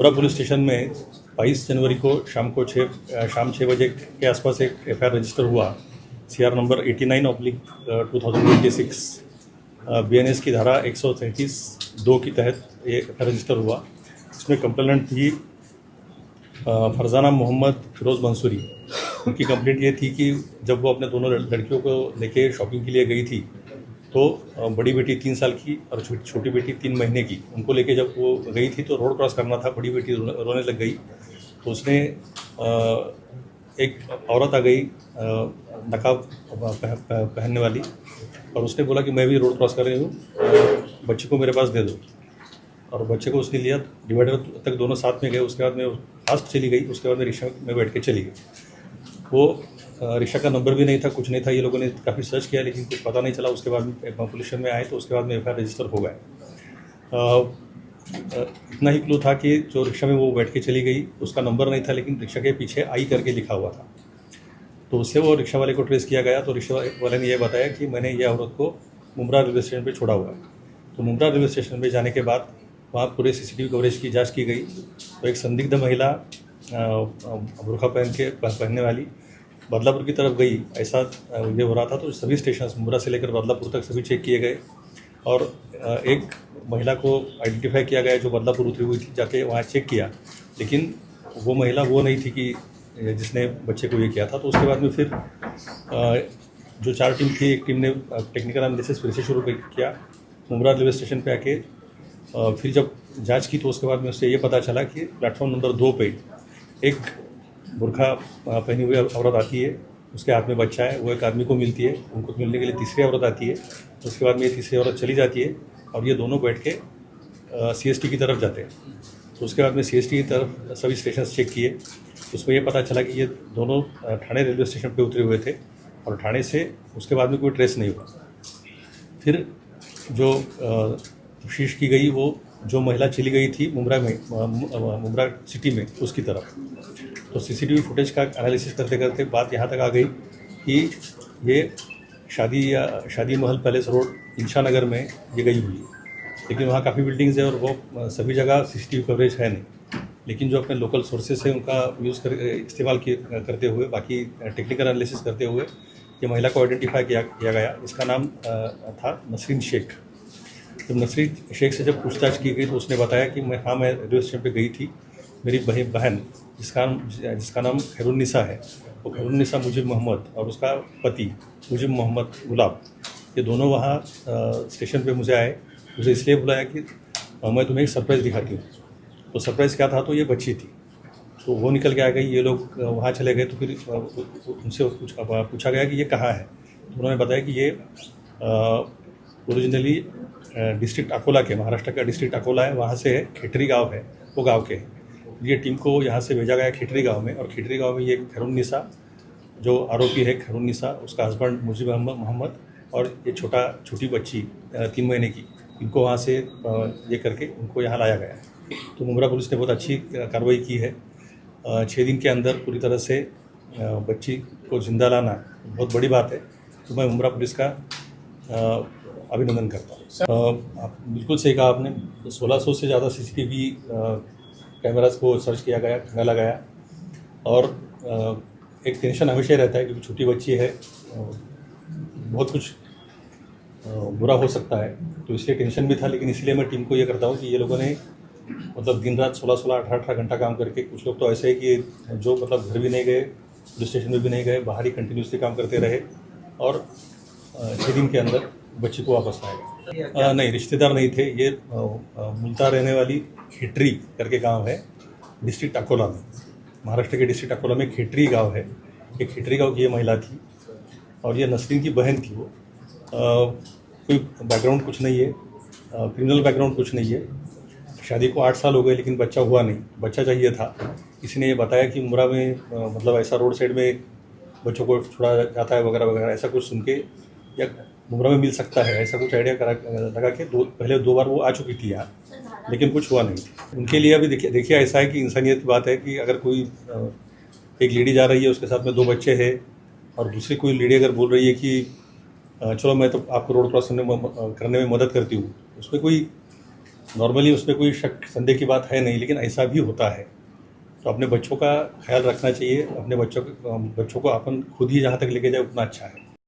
मुब्रा police station में 22 जनवरी को शाम 6 बजे के आसपास एक एफआईआर रजिस्टर हुआ CR नंबर 89/2026 BNS की धारा 133(2) के तहत ये एफआईआर रजिस्टर हुआ। इसमें कंप्लेनेंट थी फरजाना मोहम्मद फिरोज़ मंसूरी। उनकी कंप्लेंट ये थी कि जब वो अपने दोनों लड़कियों को लेके शॉपिंग के लिए गई थी तो बड़ी बेटी 3 साल की और छोटी बेटी 3 महीने की, उनको लेके जब वो गई थी तो रोड क्रॉस करना था, बड़ी बेटी रोने लग गई तो उसने एक औरत आ गई नकाब पहनने वाली और उसने बोला कि मैं भी रोड क्रॉस कर रही हूँ, बच्चे को मेरे पास दे दो। और बच्चे को उसने लिया, डिवाइडर तक दोनों साथ में गए। उसके बाद में फास्ट चली गई, उसके बाद में रिक्शा में बैठ के चली गई। वो रिक्शा का नंबर भी नहीं था, कुछ नहीं था। ये लोगों ने काफ़ी सर्च किया लेकिन कुछ पता नहीं चला। उसके बाद में पुलिस स्टेशन में आए तो उसके बाद में एफआईआर रजिस्टर हो गया। इतना ही क्लू था कि जो रिक्शा में वो बैठ के चली गई उसका नंबर नहीं था, लेकिन रिक्शा के पीछे आई करके लिखा हुआ था। तो उससे वो रिक्शा वाले को ट्रेस किया गया तो रिक्शा वाले ने यह बताया कि मैंने ये औरत को मुम्ब्रा रेलवे स्टेशन पर छोड़ा हुआ है। तो मुम्ब्रा रेलवे स्टेशन पर जाने के बाद वहाँ पूरे CCTV कवरेज की जांच की गई तो एक संदिग्ध महिला बुरखा पहनने वाली बदलापुर की तरफ गई, ऐसा ये हो रहा था। तो सभी स्टेशन मुम्ब्रा से लेकर बदलापुर तक सभी चेक किए गए और एक महिला को आइडेंटिफाई किया गया जो बदलापुर उतरी हुई थी। जाके वहाँ चेक किया लेकिन वो महिला वो नहीं थी कि जिसने बच्चे को ये किया था। तो उसके बाद में फिर जो 4 टीम थी, एक टीम ने टेक्निकल एनालिसिस फिर से शुरू किया मुम्ब्रा रेलवे स्टेशन पे आके। फिर जब जांच की तो उसके बाद में उससे ये पता चला कि प्लेटफॉर्म नंबर 2 पे एक बुरखा पहनी हुई औरत आती है, उसके हाथ में बच्चा है। वो एक आदमी को मिलती है, उनको मिलने के लिए तीसरी औरत आती है। उसके बाद में ये तीसरी औरत चली जाती है और ये दोनों बैठ के CST की तरफ जाते हैं। तो उसके बाद में CST की तरफ सभी स्टेशन चेक किए, उसमें ये पता चला कि ये दोनों ठाणे रेलवे स्टेशन पर उतरे हुए थे और ठाणे से उसके बाद में कोई ट्रेस नहीं हुआ। फिर जो तफ्तीश की गई, वो जो महिला चली गई थी मुम्ब्रा सिटी में उसकी तरफ। तो CCTV फुटेज का एनालिसिस करते करते बात यहाँ तक आ गई कि ये शादी महल पैलेस रोड इंशा नगर में ये गई हुई है। लेकिन वहाँ काफ़ी बिल्डिंग्स है और वो सभी जगह CCTV कवरेज है नहीं। लेकिन जो अपने लोकल सोर्सेस है उनका इस्तेमाल करते हुए, बाकी टेक्निकल एनालिसिस करते हुए ये महिला को आइडेंटिफाई किया गया। इसका नाम था नसरीन शेख। जब नसरीन शेख से जब पूछताछ की गई तो उसने बताया कि मैं रेलवे स्टेशन पे गई थी। मेरी बहन जिसका नाम खैरुन्निसा है, वो खैरुन्निसा मुजिब मोहम्मद और उसका पति मुजिब मोहम्मद गुलाब, ये दोनों वहाँ स्टेशन पे मुझे आए। मुझे इसलिए बुलाया कि मैं तुम्हें एक सरप्राइज़ दिखाती हूँ। तो सरप्राइज़ क्या था? तो ये बच्ची थी। तो वो निकल के आ गई, ये लोग वहाँ चले गए। तो फिर उनसे पूछा गया कि ये कहाँ है। तो उन्होंने बताया कि ये ओरिजिनली डिस्ट्रिक्ट अकोला के, महाराष्ट्र का डिस्ट्रिक्ट अकोला है, वहाँ से है, खेटरी गांव है, वो गांव के हैं। ये टीम को यहाँ से भेजा गया खेटरी गांव में और खेटरी गांव में ये खैरुन्निसा जो आरोपी है, खैरुन्निसा, उसका हस्बैंड मुजिब मोहम्मद और ये छोटी बच्ची 3 महीने की, इनको वहाँ से ये करके उनको यहाँ लाया गया। तो मुम्ब्रा पुलिस ने बहुत अच्छी कार्रवाई की है। 6 दिन के अंदर पूरी तरह से बच्ची को जिंदा लाना बहुत बड़ी बात है। तो मैं मुम्ब्रा पुलिस का अभिनंदन करता हूँ। बिल्कुल सही कहा आपने। 1600 से ज़्यादा CCTV कैमरास को सर्च किया गया, खंगाला गया और एक टेंशन हमेशा रहता है क्योंकि छोटी बच्ची है, बहुत कुछ बुरा हो सकता है, तो इसलिए टेंशन भी था। लेकिन इसलिए मैं टीम को ये करता हूँ कि ये लोगों ने मतलब दिन रात 16-16, 18-18 घंटा काम करके, कुछ लोग तो ऐसे है कि जो मतलब घर भी नहीं गए, पुलिस स्टेशन में भी नहीं गए, बाहर ही कंटिन्यूसली काम करते रहे और 6 दिन के अंदर बच्ची को वापस लाया। नहीं, रिश्तेदार नहीं थे। ये मुल्तान रहने वाली खेटरी करके गांव है, डिस्ट्रिक्ट अकोला में, महाराष्ट्र के डिस्ट्रिक्ट अकोला में खेटरी गांव है। ये खेटरी गांव की ये महिला थी और ये नसरीन की बहन थी। वो कोई बैकग्राउंड कुछ नहीं है, क्रिमिनल बैकग्राउंड कुछ नहीं है। शादी को 8 साल हो गए लेकिन बच्चा हुआ नहीं, बच्चा चाहिए था। किसी ने ये बताया कि मुम्ब्रा में मतलब ऐसा रोड साइड में बच्चों को छोड़ा जाता है वगैरह वगैरह, ऐसा कुछ सुन के, या मुम्ब्रा में मिल सकता है ऐसा कुछ आइडिया लगा के पहले 2 बार वो आ चुकी थी यहाँ, लेकिन कुछ हुआ नहीं। उनके लिए अभी देखिए ऐसा है कि इंसानियत की बात है कि अगर कोई एक लेडी जा रही है, उसके साथ में 2 बच्चे हैं और दूसरी कोई लेडी अगर बोल रही है कि चलो मैं तो आपको रोड क्रॉस करने में मदद करती हूँ, उसमें कोई नॉर्मली उसमें कोई शक संदेह की बात है नहीं, लेकिन ऐसा भी होता है। तो अपने बच्चों का ख्याल रखना चाहिए, अपने बच्चों को अपन खुद ही जहाँ तक लेके जाए उतना अच्छा है।